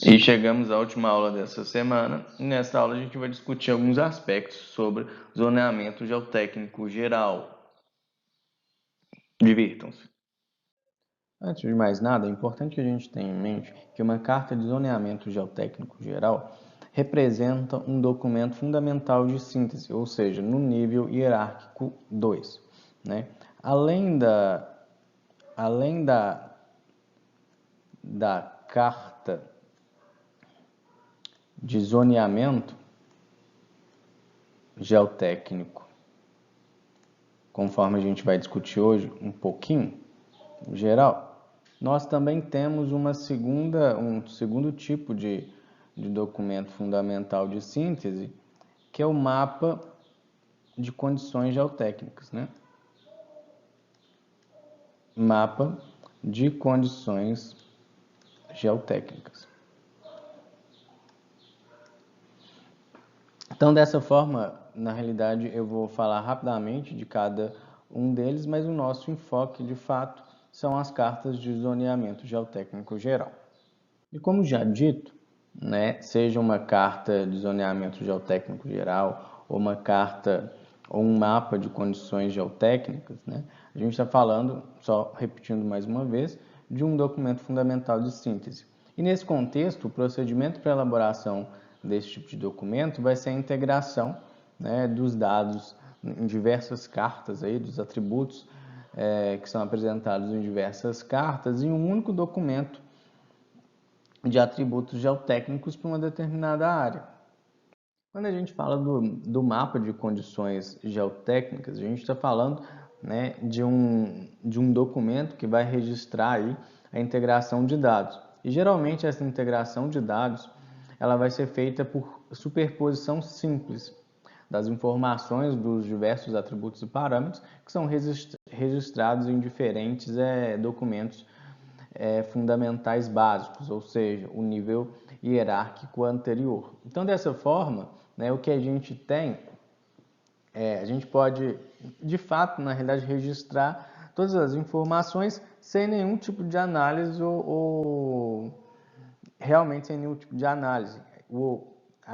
E chegamos à última aula dessa semana. E nesta aula a gente vai discutir alguns aspectos sobre zoneamento geotécnico geral. Divirtam-se. Antes de mais nada, é importante que a gente tenha em mente que uma carta de zoneamento geotécnico geral representa um documento fundamental de síntese, ou seja, no nível hierárquico 2. Né? Além da carta de zoneamento geotécnico, conforme a gente vai discutir hoje um pouquinho, em geral, nós também temos um segundo tipo de documento fundamental de síntese, que é o mapa de condições geotécnicas, né? Mapa de condições geotécnicas. Então, dessa forma, na realidade, eu vou falar rapidamente de cada um deles, mas o nosso enfoque, de fato, são as cartas de zoneamento geotécnico geral. E como já dito, né, seja uma carta de zoneamento geotécnico geral ou uma carta ou um mapa de condições geotécnicas, né, a gente está falando, só repetindo mais uma vez, de um documento fundamental de síntese. E nesse contexto, o procedimento para elaboração desse tipo de documento vai ser a integração, né, dos dados em diversas cartas, aí, dos atributos que são apresentados em diversas cartas, em um único documento de atributos geotécnicos para uma determinada área. Quando a gente fala do mapa de condições geotécnicas, a gente está falando, né, de um documento que vai registrar aí a integração de dados. E geralmente essa integração de dados ela vai ser feita por superposição simples das informações dos diversos atributos e parâmetros que são registrados em diferentes documentos fundamentais básicos, ou seja, o nível hierárquico anterior. Então, dessa forma, né, o que a gente tem, a gente pode, de fato, na realidade, registrar todas as informações sem nenhum tipo de análise ou realmente sem nenhum tipo de análise.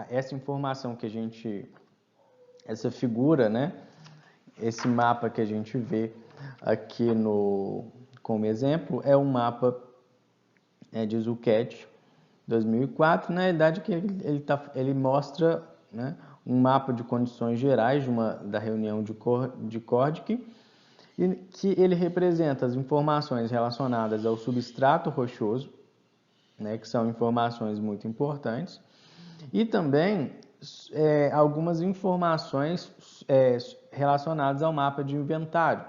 Essa informação que a gente, essa figura, né, esse mapa que a gente vê aqui como exemplo, é um mapa de Zucchetti 2004, na realidade que ele mostra, né, um mapa de condições gerais da reunião de Cordic, e que ele representa as informações relacionadas ao substrato rochoso, né, que são informações muito importantes, e também algumas informações relacionadas ao mapa de inventário,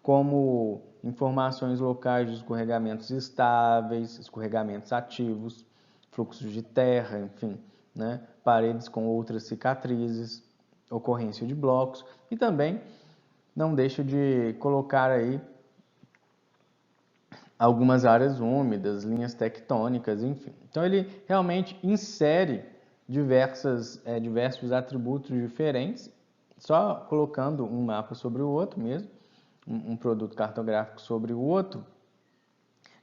como informações locais de escorregamentos estáveis, escorregamentos ativos, fluxos de terra, enfim, né, paredes com outras cicatrizes, ocorrência de blocos, e também não deixa de colocar aí algumas áreas úmidas, linhas tectônicas, enfim. Então ele realmente insere diversos atributos diferentes, só colocando um mapa sobre o outro mesmo, um produto cartográfico sobre o outro,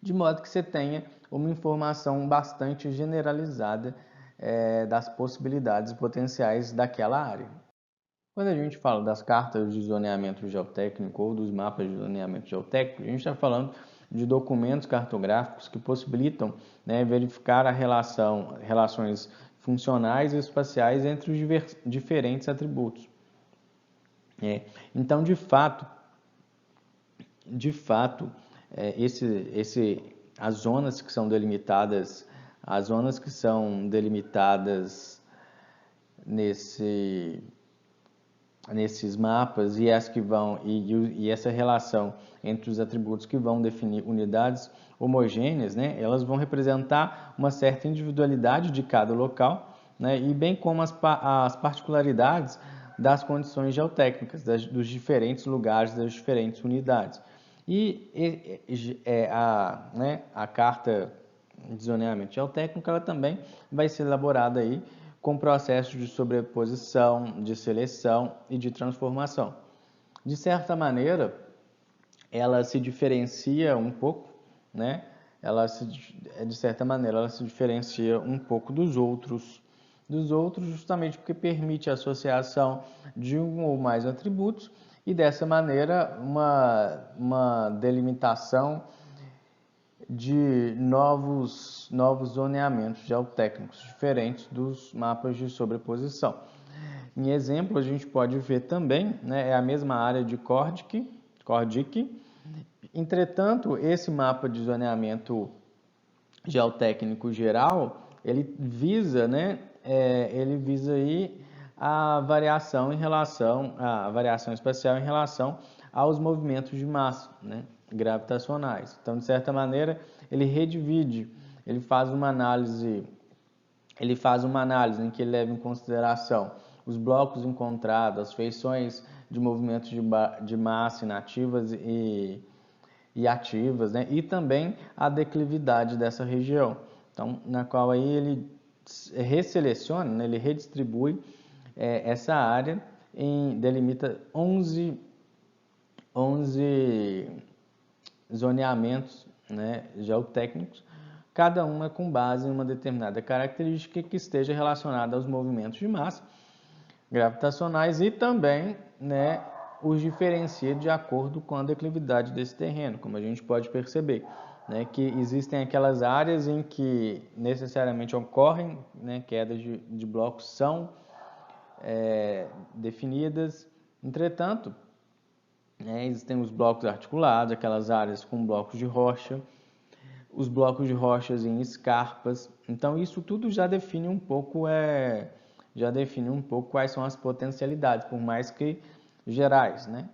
de modo que você tenha uma informação bastante generalizada das possibilidades potenciais daquela área. Quando a gente fala das cartas de zoneamento geotécnico ou dos mapas de zoneamento geotécnico, a gente está falando de documentos cartográficos que possibilitam, né, verificar relações funcionais e espaciais entre os diferentes atributos. Então, de fato, as zonas que são delimitadas, nesses mapas e essa relação entre os atributos que vão definir unidades homogêneas, né, elas vão representar uma certa individualidade de cada local, né, e bem como as particularidades das condições geotécnicas dos diferentes lugares, das diferentes unidades. A carta de zoneamento geotécnico ela também vai ser elaborada aí com processos de sobreposição, de seleção e de transformação. De certa maneira, ela se diferencia um pouco, né, de certa maneira, ela se diferencia um pouco dos outros justamente porque permite a associação de um ou mais atributos e dessa maneira uma delimitação de novos zoneamentos geotécnicos diferentes dos mapas de sobreposição. Em exemplo, a gente pode ver também, né, é a mesma área de Chordich. Entretanto, esse mapa de zoneamento geotécnico geral, ele visa, né, ele visa aí a variação espacial em relação aos movimentos de massa, né, gravitacionais. Então, de certa maneira, ele redivide, ele faz uma análise em que ele leva em consideração os blocos encontrados, as feições de movimentos de massa inativas e ativas, né? E também a declividade dessa região. Então, na qual aí ele resseleciona, né? Ele redistribui essa área, delimita 11 zoneamentos, né, geotécnicos, cada uma com base em uma determinada característica que esteja relacionada aos movimentos de massa gravitacionais e também, né, os diferencia de acordo com a declividade desse terreno, como a gente pode perceber, né, que existem aquelas áreas em que necessariamente ocorrem, né, quedas de blocos são definidas, entretanto, né, existem os blocos articulados, aquelas áreas com blocos de rocha, os blocos de rochas em escarpas. Então isso tudo já define um pouco quais são as potencialidades, por mais que gerais, né?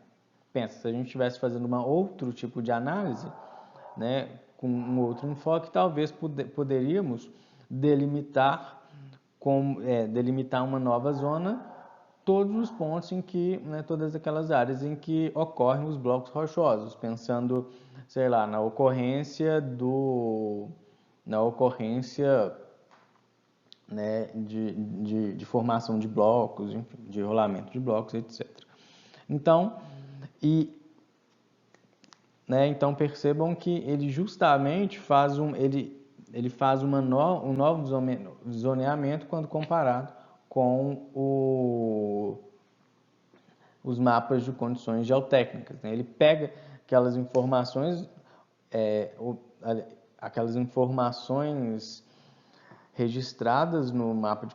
Pensa, se a gente estivesse fazendo outro tipo de análise, né, com um outro enfoque, talvez poderíamos delimitar uma nova zona todos os pontos em que, né, todas aquelas áreas em que ocorrem os blocos rochosos, pensando, sei lá, na ocorrência, né, de formação de blocos, enfim, de rolamento de blocos, etc. Então, então percebam que ele justamente ele faz um novo zoneamento quando comparado com os mapas de condições geotécnicas, né? Ele pega aquelas informações, registradas no mapa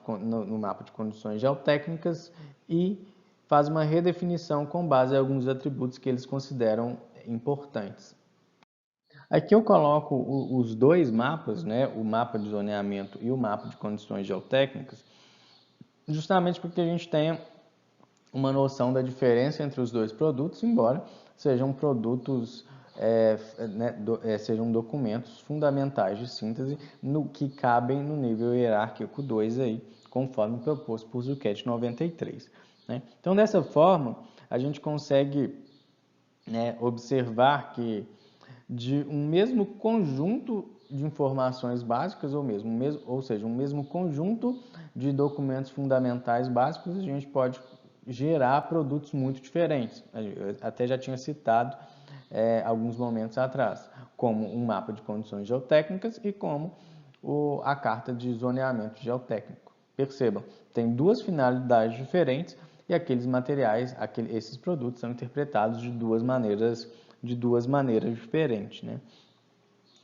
de condições geotécnicas e faz uma redefinição com base em alguns atributos que eles consideram importantes. Aqui eu coloco os dois mapas, né, o mapa de zoneamento e o mapa de condições geotécnicas, justamente porque a gente tenha uma noção da diferença entre os dois produtos, embora sejam produtos, sejam documentos fundamentais de síntese que cabem no nível hierárquico 2 aí, conforme proposto por Zucchet 93. Né? Então, dessa forma, a gente consegue, né, observar que de um mesmo conjunto de informações básicas, ou seja, um mesmo conjunto de documentos fundamentais básicos, a gente pode gerar produtos muito diferentes. Eu até já tinha citado alguns momentos atrás, como um mapa de condições geotécnicas e como a carta de zoneamento geotécnico. Percebam, tem duas finalidades diferentes e esses produtos são interpretados de duas maneiras diferentes, né?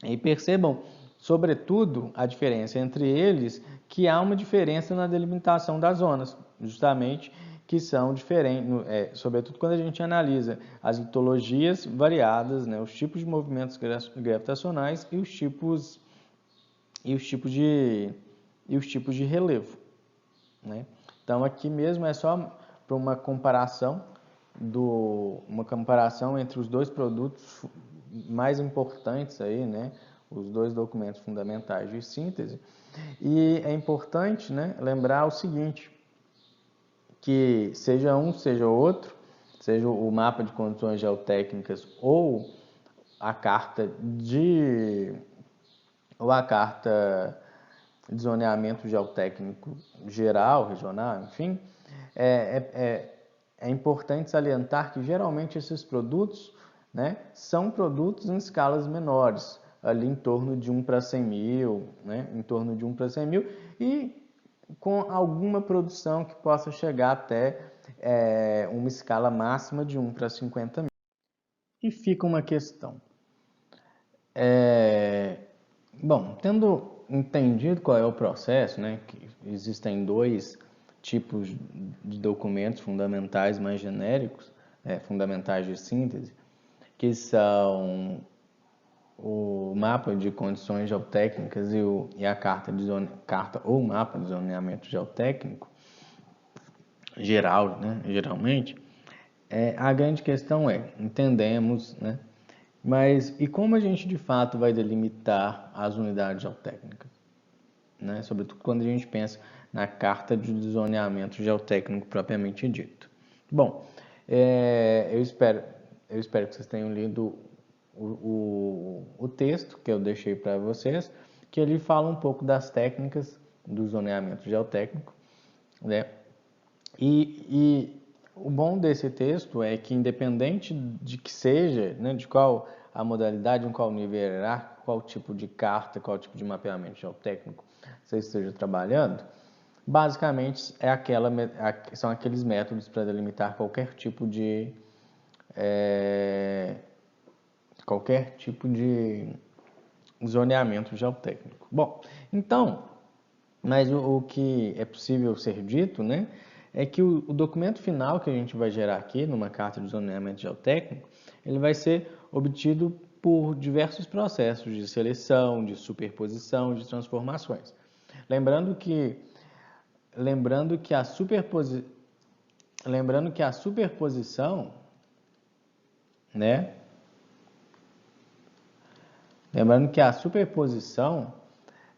E percebam, sobretudo, a diferença entre eles, que há uma diferença na delimitação das zonas, justamente que são diferentes, sobretudo quando a gente analisa as litologias variadas, né, os tipos de movimentos gravitacionais e os tipos de relevo, né? Então aqui mesmo é só para uma comparação entre os dois produtos mais importantes aí, né, os dois documentos fundamentais de síntese. E é importante, né, lembrar o seguinte, que seja um, seja outro, seja o mapa de condições geotécnicas ou a carta de zoneamento geotécnico geral, regional, enfim, é importante salientar que geralmente esses produtos, né, são produtos em escalas menores, ali em torno de 1 para 100 mil, né? Em torno de 1 para 100 mil, e com alguma produção que possa chegar até uma escala máxima de 1 para 50 mil. E fica uma questão. Bom, tendo entendido qual é o processo, né, que existem dois tipos de documentos fundamentais mais genéricos, fundamentais de síntese, que são o mapa de condições geotécnicas e a carta ou mapa de zoneamento geotécnico geral, né, geralmente. A grande questão entendemos, né, mas e como a gente de fato vai delimitar as unidades geotécnicas? Né? Sobretudo quando a gente pensa na carta de zoneamento geotécnico propriamente dito. Bom, eu espero que vocês tenham lido o texto que eu deixei para vocês, que ele fala um pouco das técnicas do zoneamento geotécnico, né? E o bom desse texto é que, independente de que seja, né, de qual a modalidade, em qual nível hierárquico, qual tipo de carta, qual tipo de mapeamento geotécnico você esteja trabalhando, basicamente são aqueles métodos para delimitar qualquer tipo de zoneamento geotécnico. Bom, então, mas o que é possível ser dito, né, é que o documento final que a gente vai gerar aqui numa carta de zoneamento geotécnico, ele vai ser obtido por diversos processos de seleção, de superposição, de transformações. Lembrando que a superposição, né? Lembrando que a superposição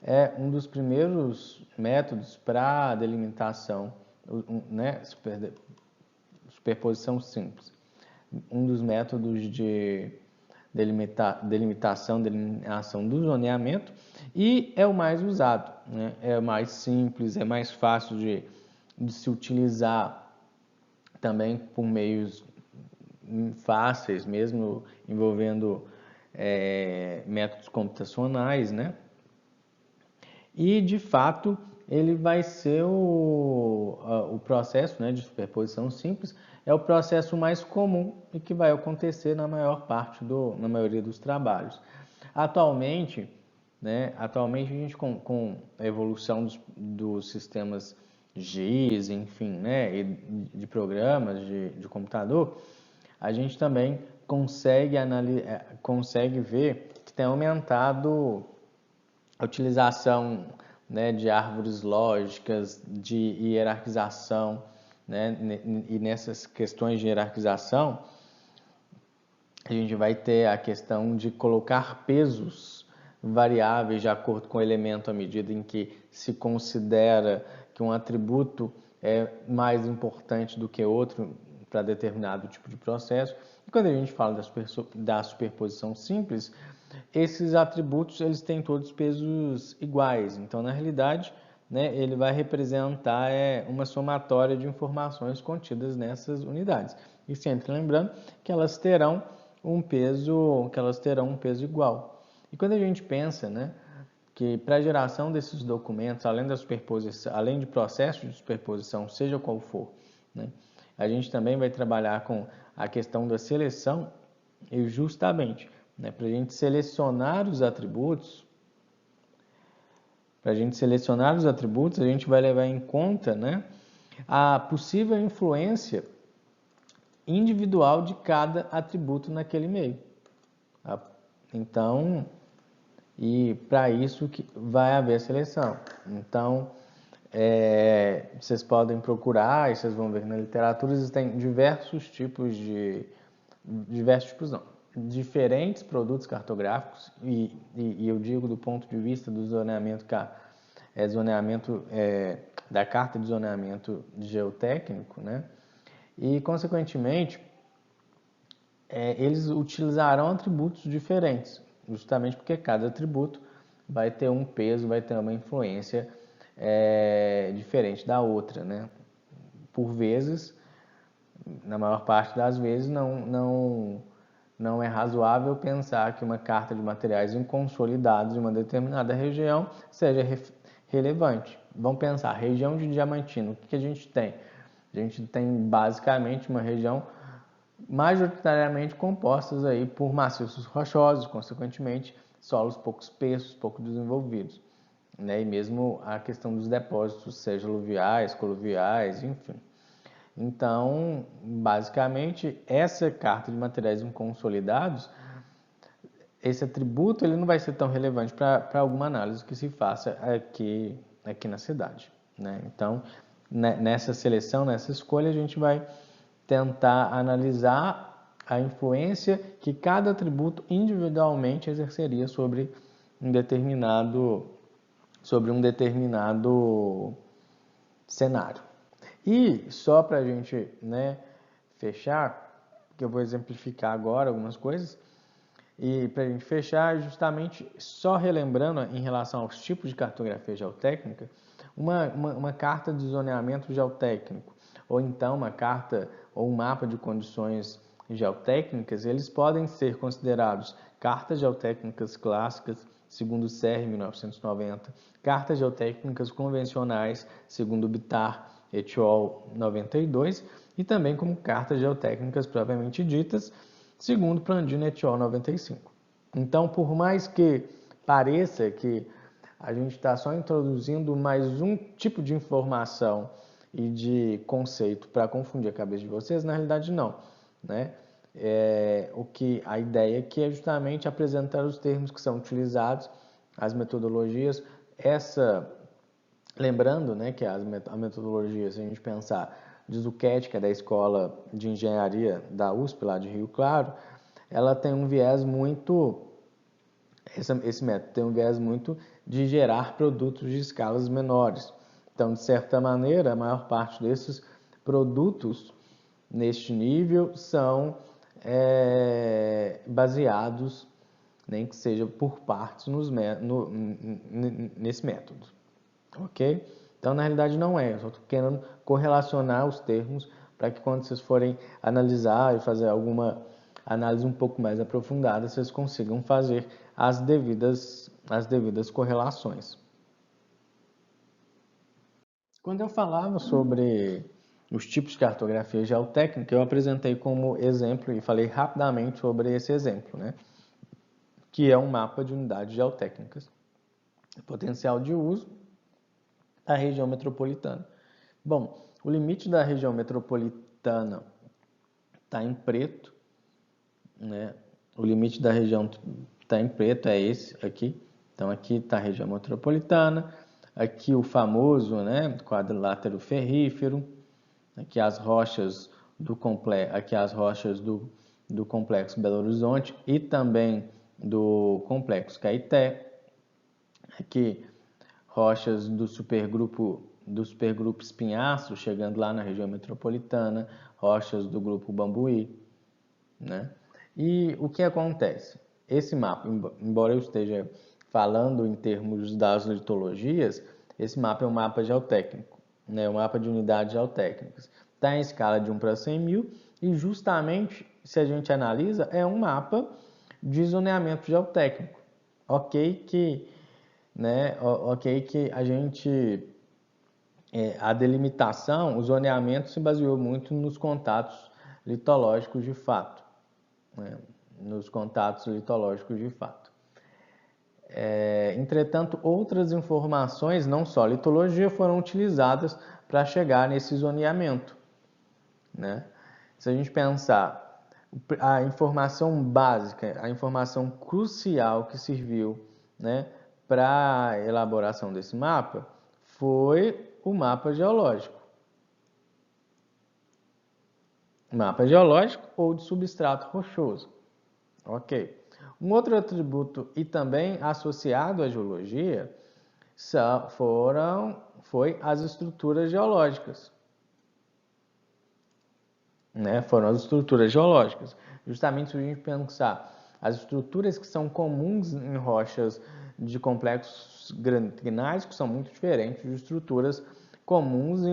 é um dos primeiros métodos para delimitação, né? Superposição simples. Um dos métodos de deliminação do zoneamento, e é o mais usado, né? É mais simples, é mais fácil de se utilizar também por meios fáceis, mesmo envolvendo métodos computacionais, né? E, de fato, ele vai ser o processo, né, de superposição simples, é o processo mais comum e que vai acontecer na maioria dos trabalhos. Atualmente, a gente com a evolução dos sistemas GIS, enfim, né, e de programas de computador, a gente também consegue ver que tem aumentado a utilização, né, de árvores lógicas, de hierarquização, né, e nessas questões de hierarquização, a gente vai ter a questão de colocar pesos variáveis de acordo com o elemento à medida em que se considera que um atributo é mais importante do que outro para determinado tipo de processo. E quando a gente fala da superposição simples, esses atributos eles têm todos pesos iguais. Então, na realidade, né, ele vai representar uma somatória de informações contidas nessas unidades. E sempre lembrando que elas terão um peso igual. E quando a gente pensa, né, que para a geração desses documentos, além de processo de superposição, seja qual for, né, a gente também vai trabalhar com a questão da seleção e justamente, né, para a gente selecionar os atributos, a gente vai levar em conta, né, a possível influência individual de cada atributo naquele meio. Então, e para isso que vai haver seleção. Então, vocês podem procurar e vocês vão ver na literatura existem diferentes produtos cartográficos e eu digo do ponto de vista do zoneamento da carta de zoneamento geotécnico, né? E consequentemente eles utilizarão atributos diferentes, justamente porque cada atributo vai ter um peso, vai ter uma influência diferente da outra, né? Por vezes, na maior parte das vezes, não não é razoável pensar que uma carta de materiais inconsolidados de uma determinada região seja relevante. Vamos pensar, região de Diamantino, o que a gente tem? A gente tem basicamente uma região majoritariamente compostas aí por maciços rochosos, consequentemente solos pouco espessos, pouco desenvolvidos, né? E mesmo a questão dos depósitos, seja aluviais, coluviais, enfim. Então, basicamente, essa carta de materiais inconsolidados, esse atributo ele não vai ser tão relevante para alguma análise que se faça aqui na cidade, né? Então, nessa seleção, nessa escolha, a gente vai tentar analisar a influência que cada atributo individualmente exerceria sobre um determinado cenário. E só para a gente, né, fechar, que eu vou exemplificar agora algumas coisas, e para a gente fechar, justamente só relembrando em relação aos tipos de cartografia geotécnica, uma carta de zoneamento geotécnico, ou então uma carta ou um mapa de condições geotécnicas, eles podem ser considerados cartas geotécnicas clássicas, segundo o CER 1990, cartas geotécnicas convencionais, segundo o Bittar et al. 92, e também como cartas geotécnicas propriamente ditas, segundo Prandino et al. 95. Então, por mais que pareça que a gente está só introduzindo mais um tipo de informação e de conceito para confundir a cabeça de vocês, na realidade não, né? A ideia aqui é justamente apresentar os termos que são utilizados, as metodologias, lembrando, né, que a metodologia, se a gente pensar de Zucchetti, que é da Escola de Engenharia da USP, lá de Rio Claro, ela tem um viés muito, esse método tem um viés muito de gerar produtos de escalas menores. Então, de certa maneira, a maior parte desses produtos neste nível são baseados, nem que seja por partes, nesse método. Ok? Então, na realidade, não é. Eu só estou querendo correlacionar os termos para que quando vocês forem analisar e fazer alguma análise um pouco mais aprofundada, vocês consigam fazer as devidas correlações. Quando eu falava sobre os tipos de cartografia geotécnica, eu apresentei como exemplo e falei rapidamente sobre esse exemplo, né? Que é um mapa de unidades geotécnicas. Potencial de uso da região metropolitana. Bom, o limite da região metropolitana está em preto, né? O limite da região está em preto, é esse aqui. Então, aqui está a região metropolitana. Aqui o famoso, né, quadrilátero ferrífero. Aqui as rochas do complexo Belo Horizonte e também do complexo Caeté. Aqui rochas do supergrupo Espinhaço, chegando lá na região metropolitana, rochas do grupo Bambuí, né? E o que acontece? Esse mapa, embora eu esteja falando em termos das litologias, esse mapa é um mapa geotécnico, né? Um mapa de unidades geotécnicas. Está em escala de 1 para 100 mil e justamente, se a gente analisa, é um mapa de zoneamento geotécnico. Ok que a gente, a delimitação, o zoneamento se baseou muito nos contatos litológicos de fato, né? Entretanto, outras informações, não só litologia, foram utilizadas para chegar nesse zoneamento, né? Se a gente pensar, a informação básica, a informação crucial que serviu, né, para a elaboração desse mapa foi o mapa geológico. Mapa geológico ou de substrato rochoso. Ok. Um outro atributo e também associado à geologia foi as estruturas geológicas. Né? Foram as estruturas geológicas. Justamente se a gente pensar as estruturas que são comuns em rochas de complexos graniticnáticos são muito diferentes de estruturas comuns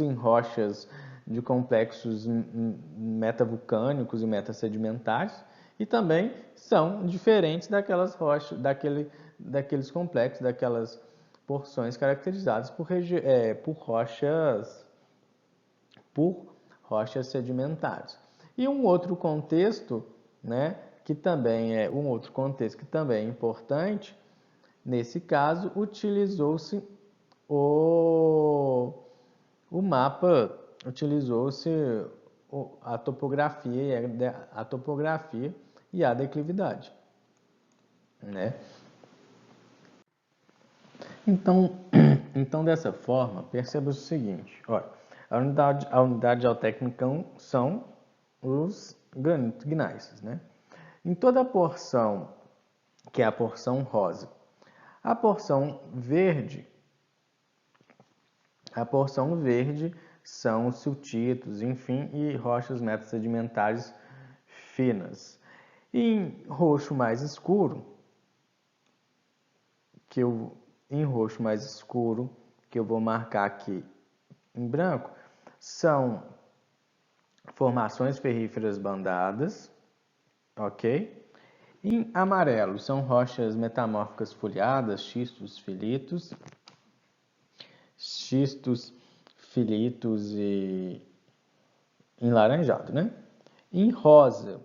em rochas de complexos metavulcânicos e metasedimentares, e também são diferentes daquelas rochas, daqueles complexos, daquelas porções caracterizadas por rochas sedimentares. E um outro contexto, né, que também é importante, nesse caso, utilizou-se o mapa, utilizou-se a topografia e a declividade, né? Então, dessa forma, perceba o seguinte, olha, a unidade geotécnica são os granitos gnáceos, né? Em toda a porção, que é a porção rosa, a porção verde são os siltitos, enfim, e rochas metasedimentares finas. E em roxo mais escuro, que eu vou marcar aqui em branco, são formações ferríferas bandadas, ok? Em amarelo são rochas metamórficas folhadas, xistos, filitos e enlaranjado, né? Em rosa,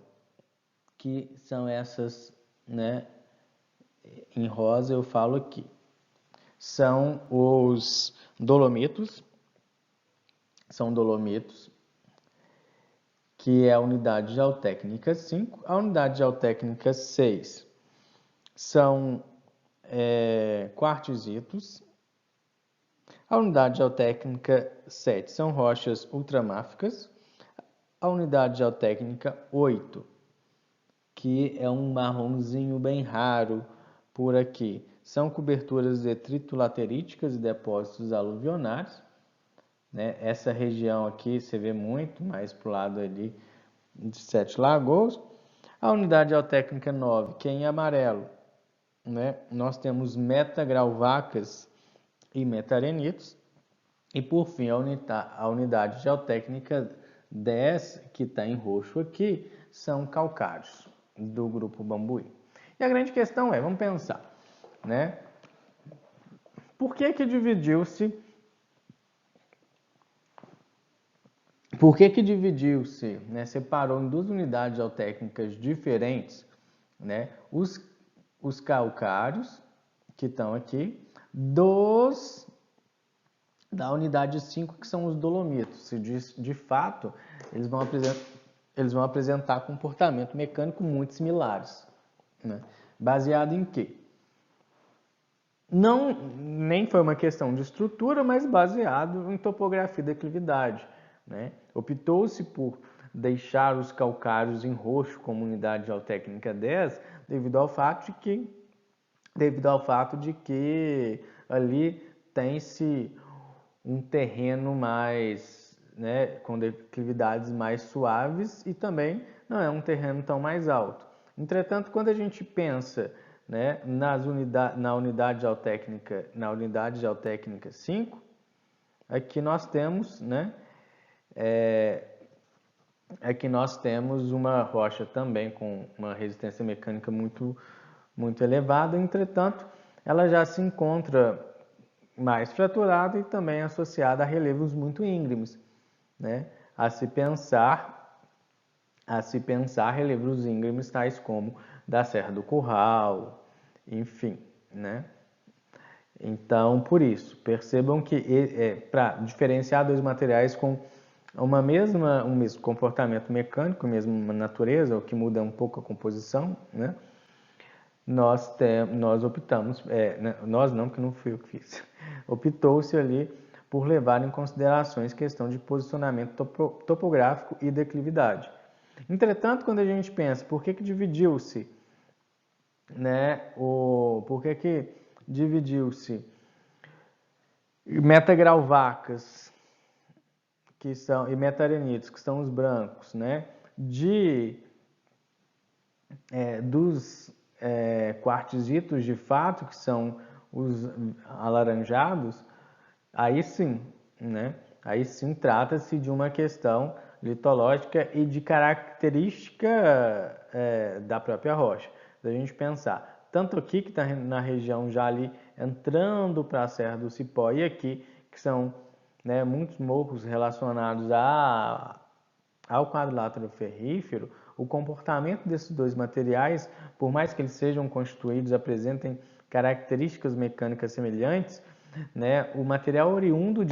que são essas, né? Em rosa eu falo aqui, são os dolomitos, que é a unidade geotécnica 5. A unidade geotécnica 6 são quartzitos. A unidade geotécnica 7 são rochas ultramáficas. A unidade geotécnica 8, que é um marronzinho bem raro por aqui, são coberturas detrito-lateríticas e depósitos aluvionários, né? Essa região aqui você vê muito mais para o lado ali de Sete Lagoas. A unidade geotécnica 9, que é em amarelo, né? Nós temos metagrauwacas e metarenitos. E por fim, a unidade geotécnica 10, que está em roxo aqui, são calcários do grupo Bambuí. E a grande questão é, vamos pensar, né? Por que dividiu-se? Né? Separou em duas unidades geotécnicas diferentes, né? Os calcários, que estão aqui, da unidade 5, que são os dolomitos. De fato, eles vão apresentar comportamento mecânico muito similares, né? Baseado em quê? Nem foi uma questão de estrutura, mas baseado em topografia e declividade, né? Optou-se por deixar os calcários em roxo como unidade geotécnica 10, devido ao fato de que ali tem-se um terreno mais, né, com declividades mais suaves e também não é um terreno tão mais alto. Entretanto, quando a gente pensa, né, na unidade geotécnica 5, aqui nós temos, né, aqui nós temos uma rocha também com uma resistência mecânica muito, muito elevada. Entretanto, ela já se encontra mais fraturada e também associada a relevos muito íngremes, né? A se pensar relevos íngremes tais como da Serra do Curral, enfim, né? Então, por isso, percebam que para diferenciar dois materiais com um mesmo comportamento mecânico, mesma natureza, o que muda um pouco a composição, né? Nós optamos, nós não, porque não fui eu que fiz, optou-se ali por levar em considerações questão de posicionamento topográfico e declividade. Entretanto, quando a gente pensa, por que dividiu-se, né, metagrauwacas e metarenitos, que são os brancos, né, dos quartzitos de fato, que são os alaranjados, aí sim, né? Aí sim trata-se de uma questão litológica e de característica da própria rocha. Da gente pensar, tanto aqui que está na região já ali entrando para a Serra do Cipó e aqui, que são, né, muitos morros relacionados ao quadrilátero ferrífero, o comportamento desses dois materiais, por mais que eles sejam constituídos, apresentem características mecânicas semelhantes, né, o material oriundo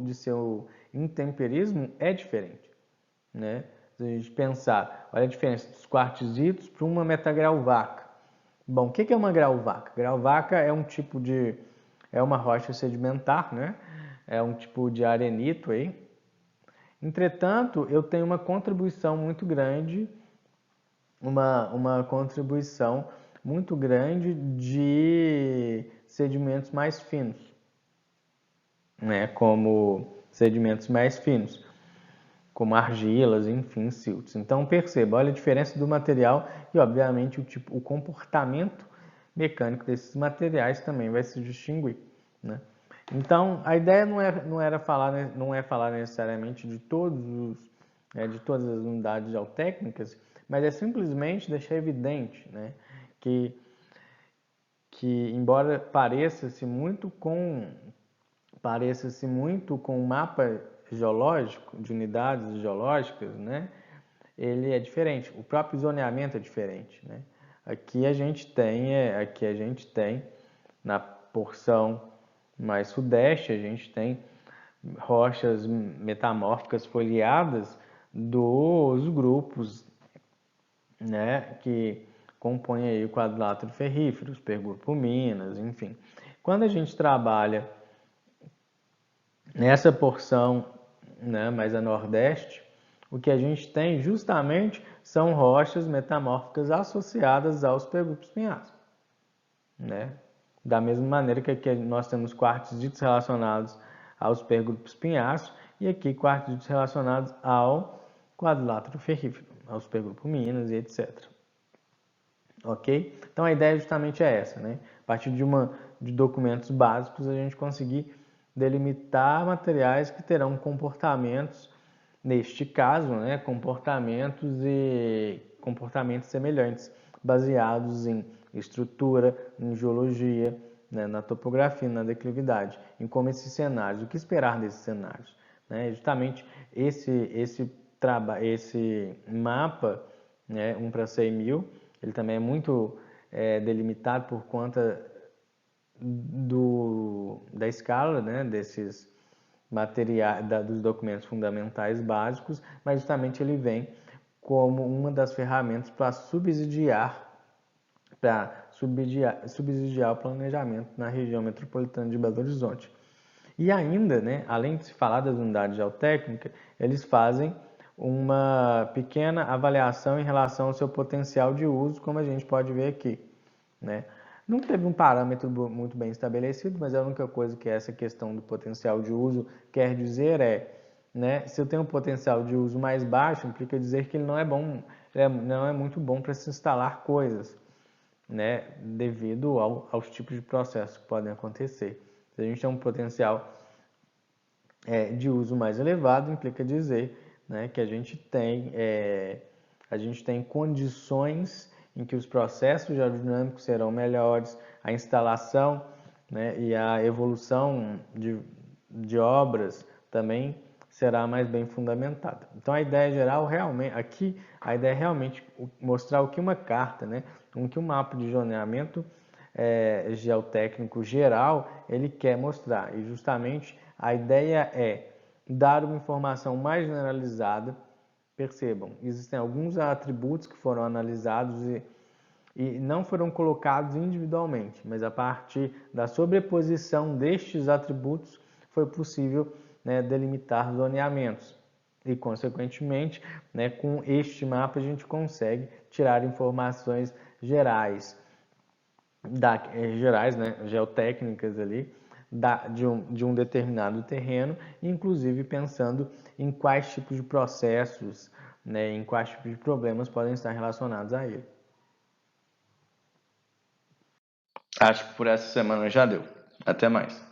de seu intemperismo é diferente, né? Se a gente pensar, olha a diferença dos quartzitos para uma metagrauvaca. Bom, o que é uma grauvaca? Grauvaca é é uma rocha sedimentar, né? É um tipo de arenito aí. Entretanto, eu tenho uma contribuição muito grande, uma contribuição muito grande de sedimentos mais finos, né? Como sedimentos mais finos, como argilas, enfim, siltos. Então perceba, olha a diferença do material e obviamente o comportamento mecânico desses materiais também vai se distinguir, né? Então a ideia não é falar necessariamente de de todas as unidades geotécnicas, mas é simplesmente deixar evidente, né, que embora pareça-se muito com o mapa geológico, de unidades geológicas, né? Ele é diferente. O próprio zoneamento é diferente, né? Aqui a gente tem na porção mais sudeste, a gente tem rochas metamórficas foliadas dos grupos, né, que compõem aí o quadrilátero ferrífero, os pergrupo-minas, enfim. Quando a gente trabalha nessa porção, né, mais a nordeste, o que a gente tem justamente são rochas metamórficas associadas aos pergrupo espinhaços, né? Da mesma maneira que aqui nós temos quartzitos relacionados aos pergrupo espinhaços e aqui quartzitos relacionados ao quadrilátero ferrífero, aos pergrupo minas e etc. Ok? Então a ideia justamente é essa, né? A partir de documentos básicos a gente conseguir delimitar materiais que terão comportamentos, neste caso, né, comportamentos semelhantes, baseados em estrutura, em geologia, né, na topografia, na declividade, em como esses cenários, o que esperar desses cenários, né? Justamente esse mapa, né, 1 para 100.000, ele também é muito delimitado por conta da escala, né, desses materiais, dos documentos fundamentais básicos, mas justamente ele vem como uma das ferramentas para subsidiar o planejamento na região metropolitana de Belo Horizonte. E ainda, né, além de se falar das unidades geotécnicas, eles fazem uma pequena avaliação em relação ao seu potencial de uso, como a gente pode ver aqui, né? Não teve um parâmetro muito bem estabelecido, mas a única coisa que essa questão do potencial de uso quer dizer né, se eu tenho um potencial de uso mais baixo, implica dizer que ele não é bom, não é muito bom para se instalar coisas, né, devido aos tipos de processos que podem acontecer. Se a gente tem um potencial de uso mais elevado, implica dizer, né, que a gente tem condições em que os processos geodinâmicos serão melhores, a instalação, né, e a evolução de obras também será mais bem fundamentada. Então a ideia geral realmente aqui a ideia é realmente mostrar o que uma carta, né, o que um mapa de zoneamento geotécnico geral ele quer mostrar, e justamente a ideia é dar uma informação mais generalizada. Percebam, existem alguns atributos que foram analisados e não foram colocados individualmente, mas a partir da sobreposição destes atributos foi possível, né, delimitar zoneamentos. E, consequentemente, né, com este mapa a gente consegue tirar informações gerais, né, geotécnicas ali, de um determinado terreno, inclusive pensando em quais tipos de processos, né, em quais tipos de problemas podem estar relacionados a ele. Acho que por essa semana já deu. Até mais.